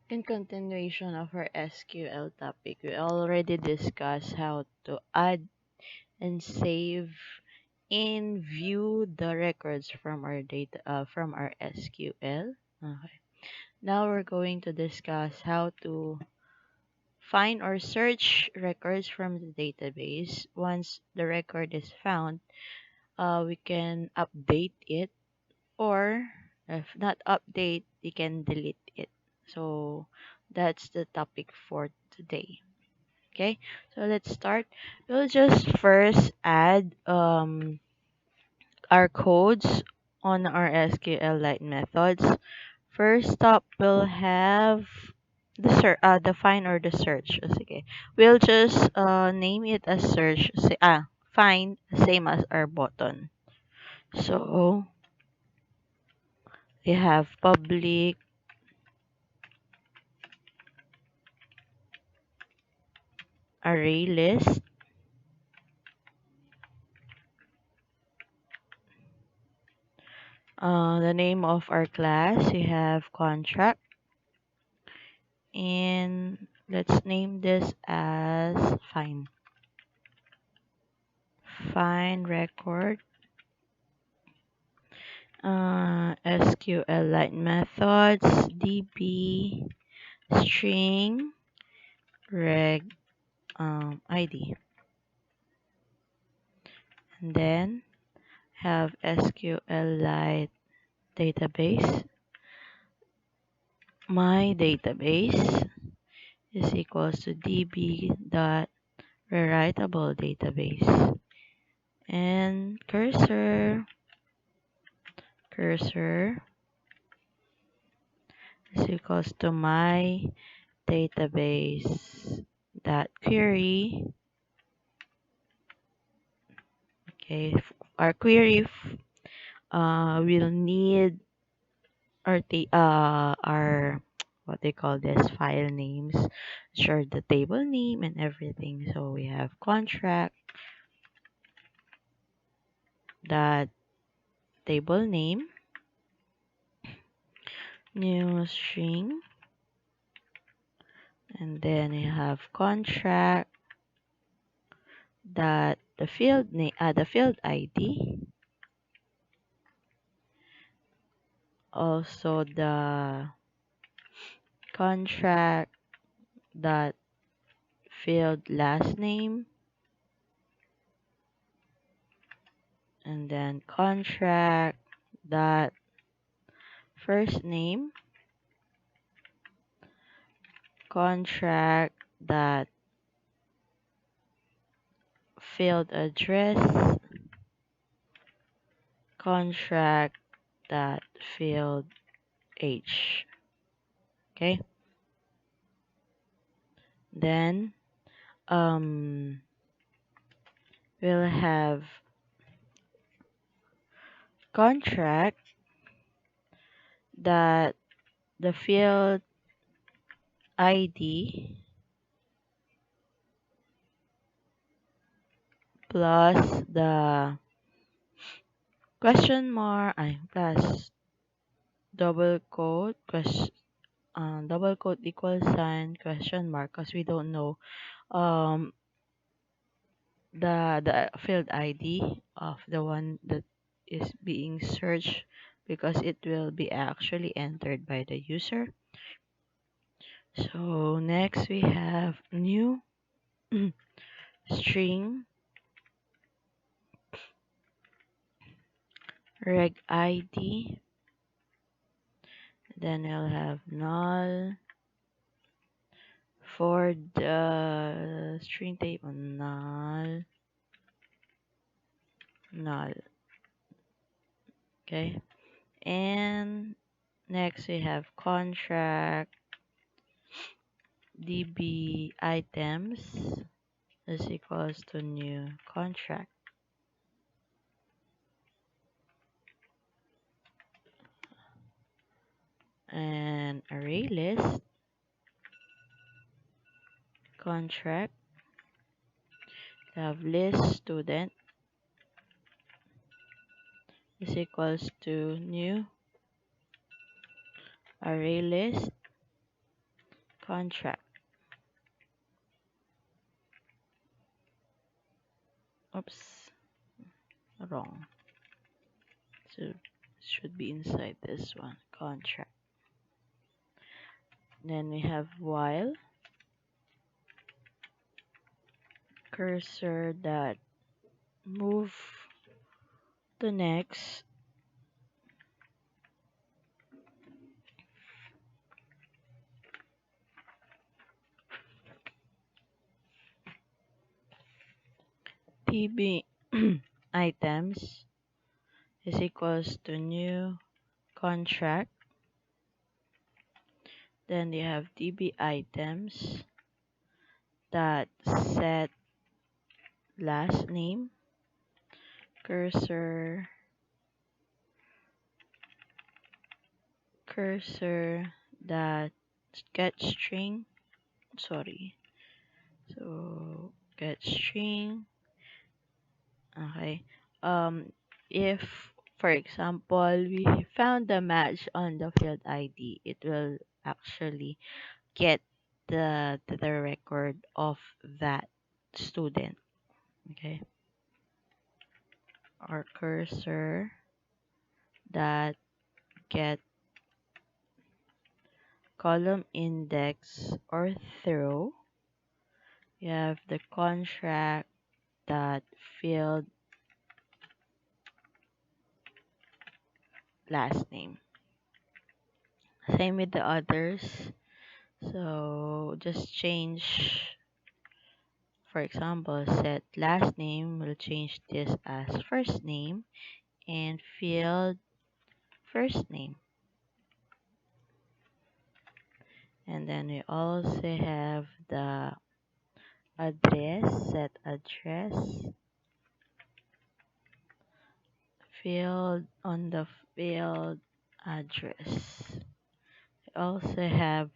In continuation of our SQL topic, we already discussed how to add and save and view the records from our data from our SQL. Okay. Now we're going to discuss how to find or search records from the database. Once the record is found, we can update it, or if not update, you can delete it. So that's the topic for today. Okay, so let's start. We'll just first add our codes on our SQLite methods. First up, we'll have the find or the search. Okay, we'll just name it as search. Find, same as our button. So we have public array list. The name of our class, we have contract, and let's name this as find record. SQLite methods, db string reg id, and then have SQLite database. My database is equals to db dot rewritable database, and cursor is equals to my database dot query. Okay, our query will need our what they call this file names, sure, the table name and everything. So we have contract dot table name, new string, and then we have contract dot the field ID, also the contract dot field last name, and then contract dot first name, contract dot field address, contract dot field age. Okay, then um we'll have contract that the field ID plus the question mark plus double quote equal sign question mark, because we don't know um the field ID of the one that is being searched, because it will be actually entered by the user. So next we have new string reg ID, then we'll have null for the string table, null. Okay, and next we have contract db items is equals to new contract, and array list contract, have list student is equals to new array list contract. Oops, wrong. So should be inside this one, contract. Then we have while cursor that move to next TB items is equals to new contract. Then you have DB items that set last name cursor that get string, sorry, so get string. Okay, if for example we found the match on the field ID, it will actually get the record of that student. Okay, or cursor that get column index or throw. You have the contract that field last name. Same with the others. So just change, for example, set last name, we'll change this as first name and field first name. And then we also have the address, set address, field on the field address. We also have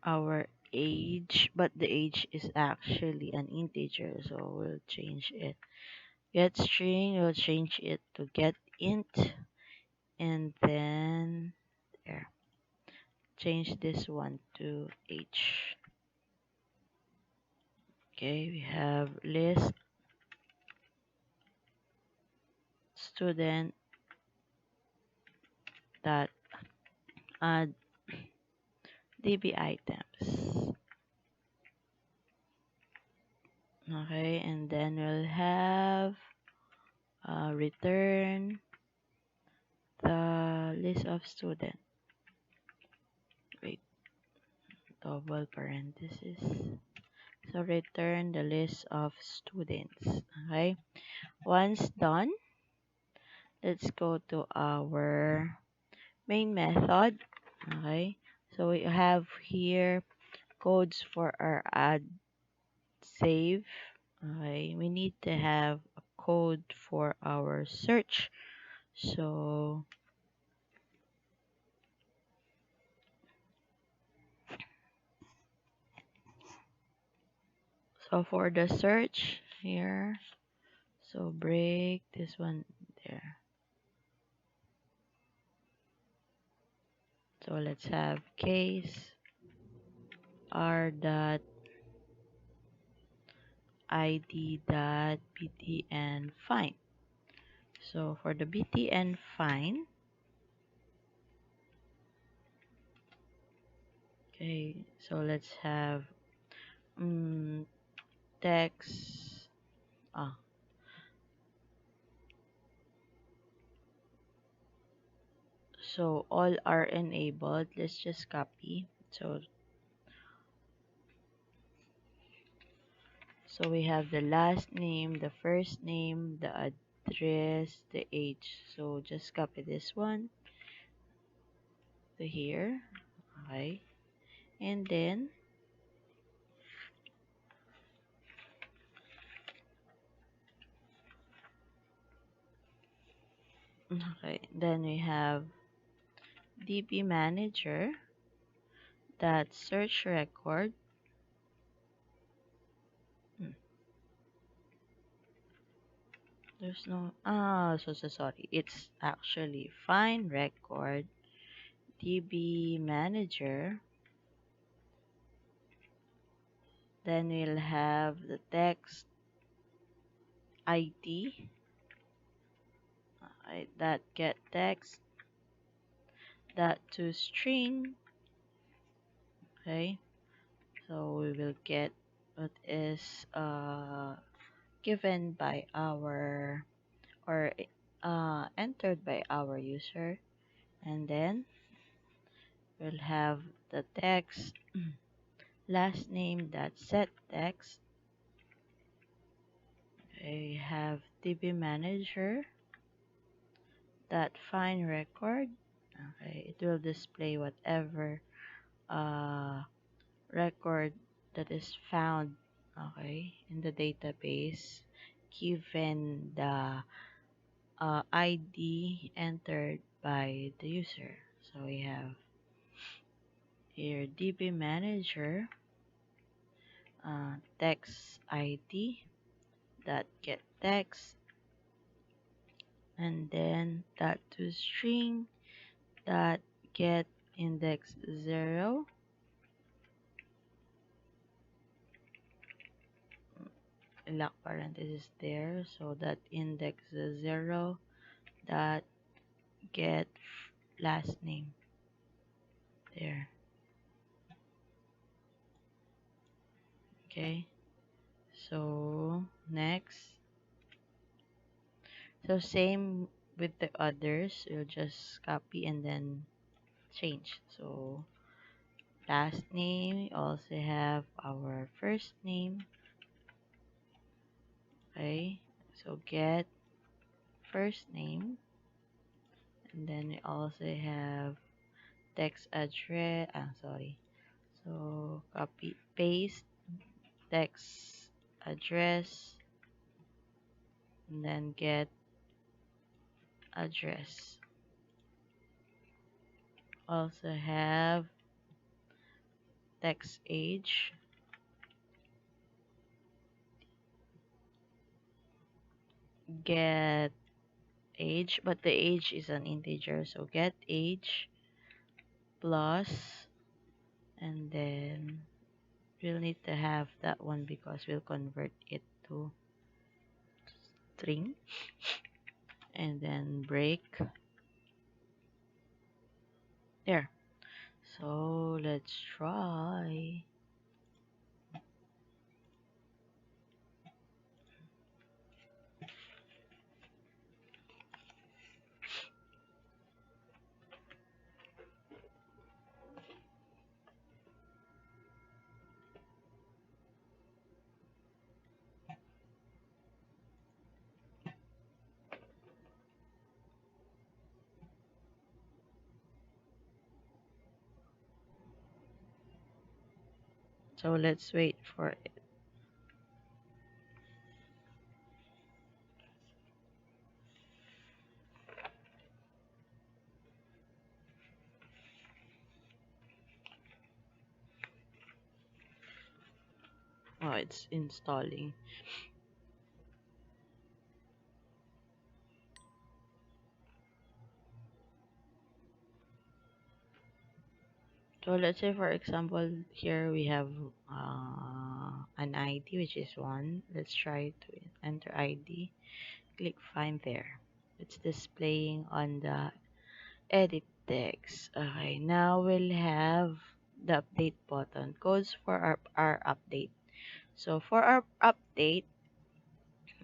our age, but the age is actually an integer, so we'll change it. Get string, we'll change it to get int, and then there. Change this one to age. Okay, we have list student that add DB items. Okay, and then we'll have return the list of student. Wait, double parenthesis. So return the list of students. Okay, once done, let's go to our main method. Okay, so we have here codes for our add save. Okay, we need to have a code for our search. So for the search here, so break this one there. So let's have case r dot id dot btn find. So for the btn find, okay, so let's have text. Ah, so all are enabled. Let's just copy. So we have the last name, the first name, the address, the age. So just copy this one to here. Okay. And then we have DB manager that search record. There's no so sorry. It's actually find record DB manager. Then we'll have the text ID. Alright, that get text. That to string. Okay. So we will get what is given by our or entered by our user, and then we'll have the text last name that set text. Okay, we have DB manager that find record. Okay, it will display whatever uh, record that is found, okay, in the database given the ID entered by the user. So we have here DB manager text ID that get text, and then that to string that get index 0, lock parenthesis there, so that index 0 that get last name there. Okay, so next, so same with the others, you'll just copy and then change. So last name, we also have our first name. Okay, so get first name, and then we also have text address. Sorry. So copy paste text address, and then get address. Also have text age, get age, but the age is an integer, so get age plus, and then we'll need to have that one because we'll convert it to string, and then break there. So let's try. So let's wait for it. Oh, it's installing. So let's say, for example, here we have an ID which is 1. Let's try to enter ID. Click find there. It's displaying on the edit text. Okay, now we'll have the update button. Codes for our update. So for our update,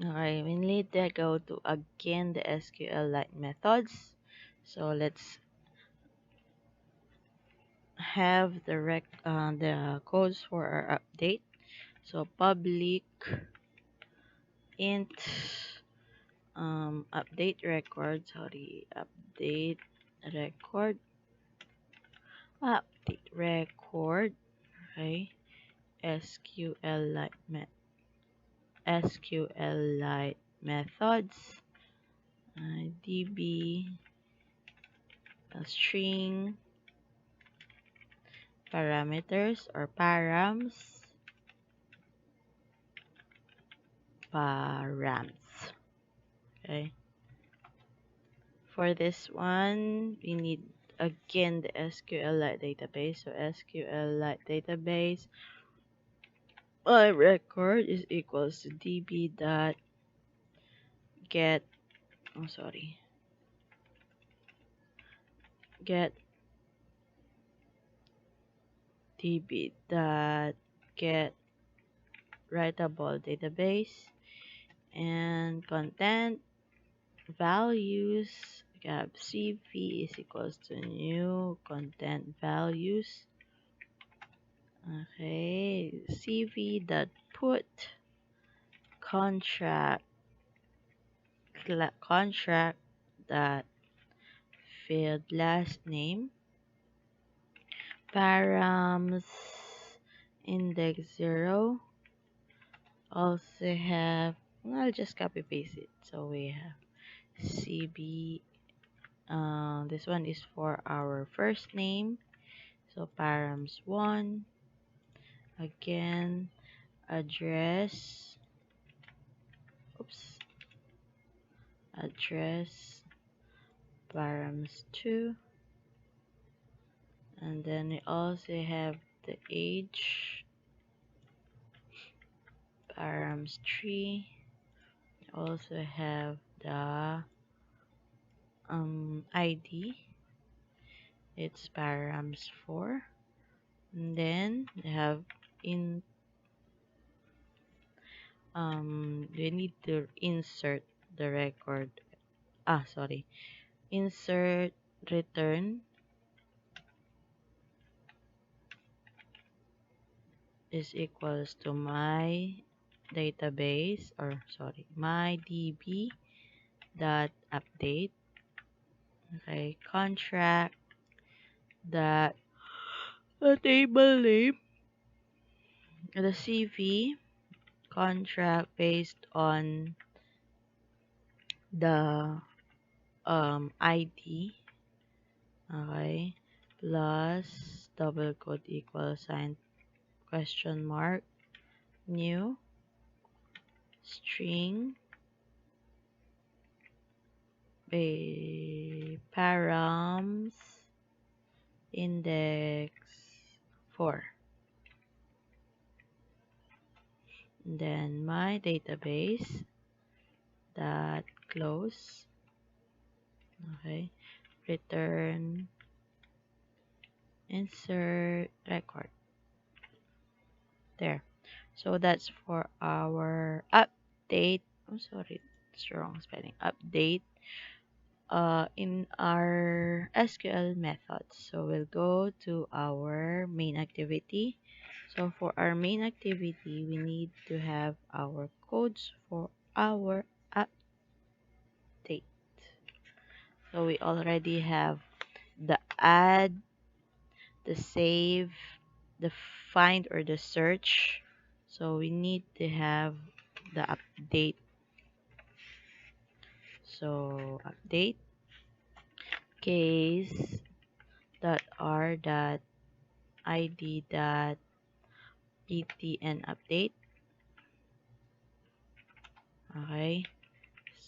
okay, we need to go to again the SQLite methods. So let's have the codes for our update. So public int update record, record update record, okay, SQLite methods, db string parameters or params. Okay. For this one, we need again the SQLite database. So SQLite database my record is equals to db dot get, oh sorry, get db dot get writable database, and content values, we have cv is equals to new content values. Okay, cv dot put contract contract dot field last name params index 0. Also have, I'll just copy paste it. So we have cb, this one is for our first name, so params 1. Again, address, oops, address params 2. And then we also have the age params 3. Also have the id, it's params 4. And then we have in we need to insert the record, sorry, insert return is equals to my database, or sorry, my db dot update. Okay, contract that the table name, the cv contract based on the id, okay, plus double quote equal sign question mark new string params index 4. And then my database dot close, okay, return insert record. There. So that's for our update. I'm sorry, it's wrong spelling. Update in our SQL methods. So we'll go to our main activity. So for our main activity, we need to have our codes for our update. So we already have the add, the save, the find or the search. So we need to have the update. So update case dot r dot id dot ptn update. Okay,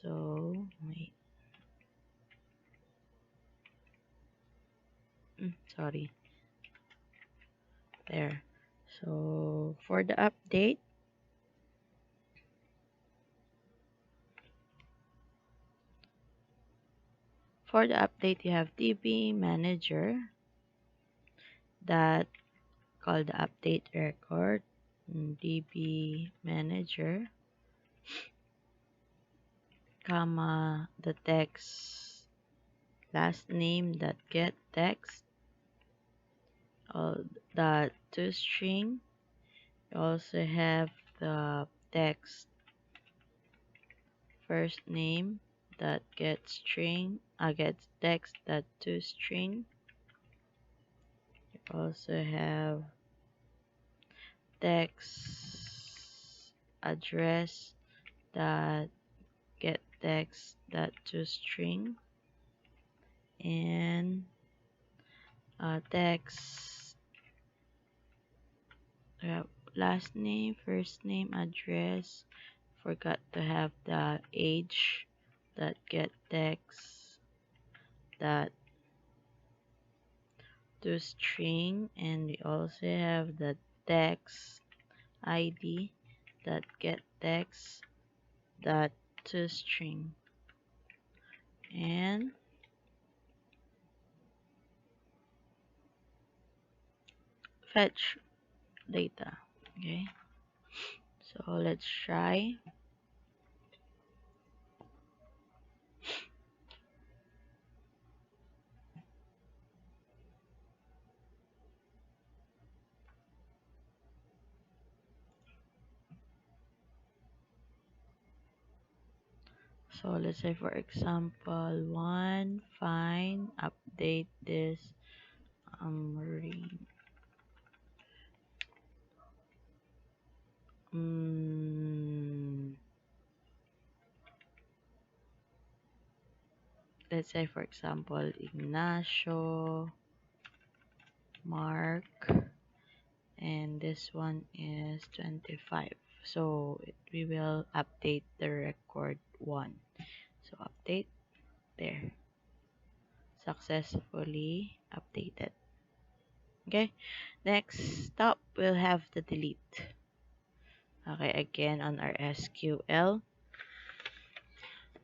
so wait, sorry, there. So for the update, you have db manager that called the update record, db manager comma the text last name that get text, that toString. You also have the text first name that gets string, gets text that toString. You also have text address that get text that toString, and text last name, first name, address. Forgot to have the age that get text that to string, and we also have the text id that get text dot to string and fetch data. Okay, so let's try. So let's say for example one find update this re, mm, let's say for example Ignacio Mark, and this one is 25. So we will update the record 1. So update there, successfully updated. Okay, next stop we'll have the delete. Okay, again on our SQL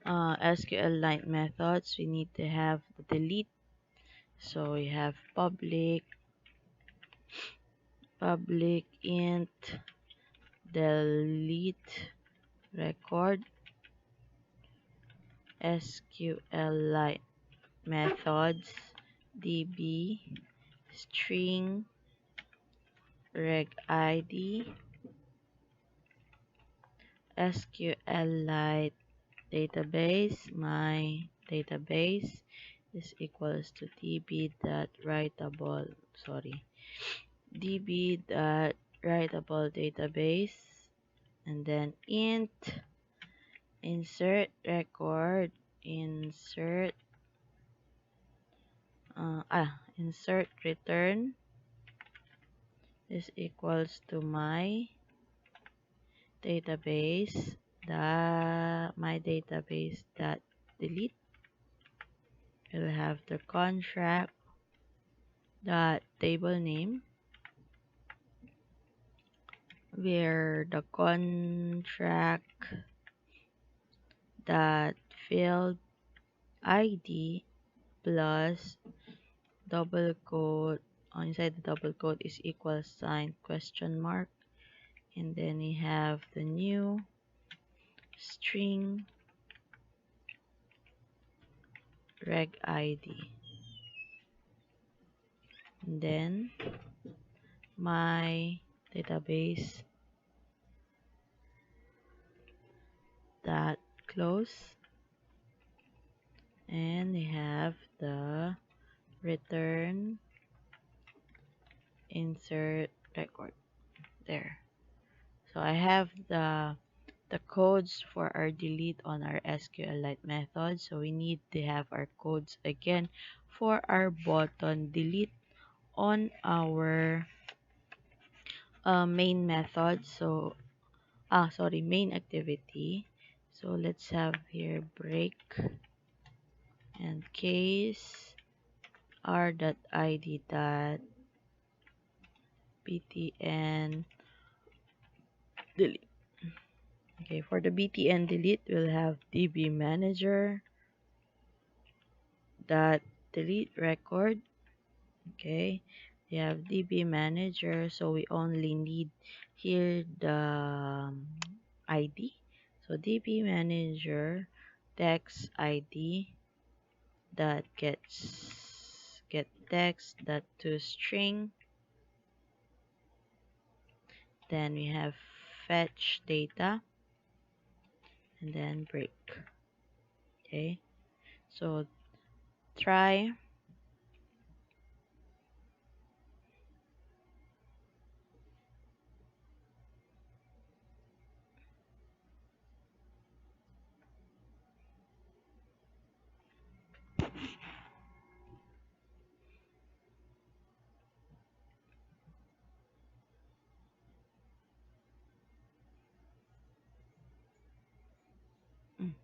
SQLite methods, we need to have the delete. So we have public int delete record SQLite methods db string reg id SQLite database. My database is equals to db dot writable, sorry, db dot writable database, and then int insert record insert insert return is equals to my database, the my database dot delete. We'll have the contract dot table name, where the contract dot field id plus double quote, inside the double quote is equal sign question mark, and then we have the new string reg id, and then my database dot close, and we have the return insert record there. So I have the codes for our delete on our SQLite method. So we need to have our codes again for our button delete on our main method. So sorry, main activity. So let's have here break and case r.id dot btn delete. Okay, for the btn delete, we'll have db manager dot delete record. Okay, we have db manager, so we only need here the id. So db manager text id that get text that to string, then we have fetch data, and then break. Okay, so try. Mm.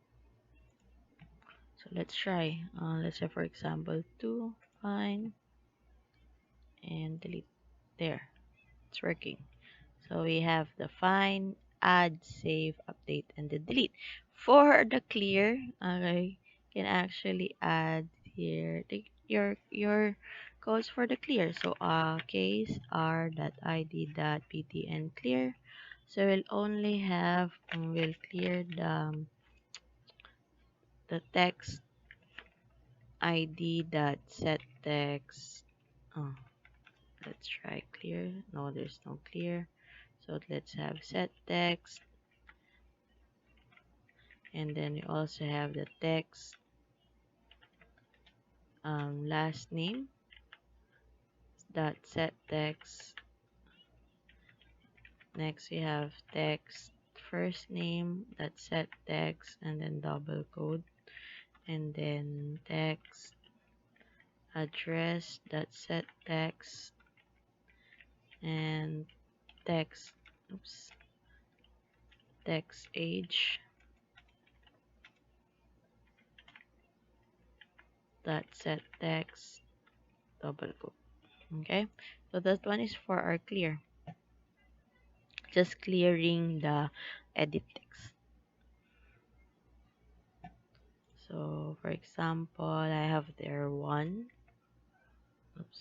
So let's try. Let's say for example 2 find and delete. There, it's working. So we have the find, add, save, update, and the delete. For the clear, okay, you can actually add here your codes for the clear. So case r.id.pt and clear. So we'll clear the text id dot set text. Oh, let's try clear. No, there's no clear. So let's have set text, and then we also have the text last name dot set text. Next we have text first name dot set text, and then double code, and then text address dot set text, and text oops text age dot set text double quote. Okay, so that one is for our clear, just clearing the edit text. So for example, I have there one. Oops.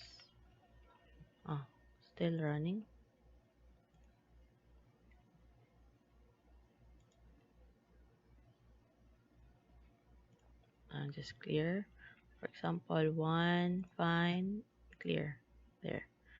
Oh, still running. Just clear. For example, one, fine, clear. There.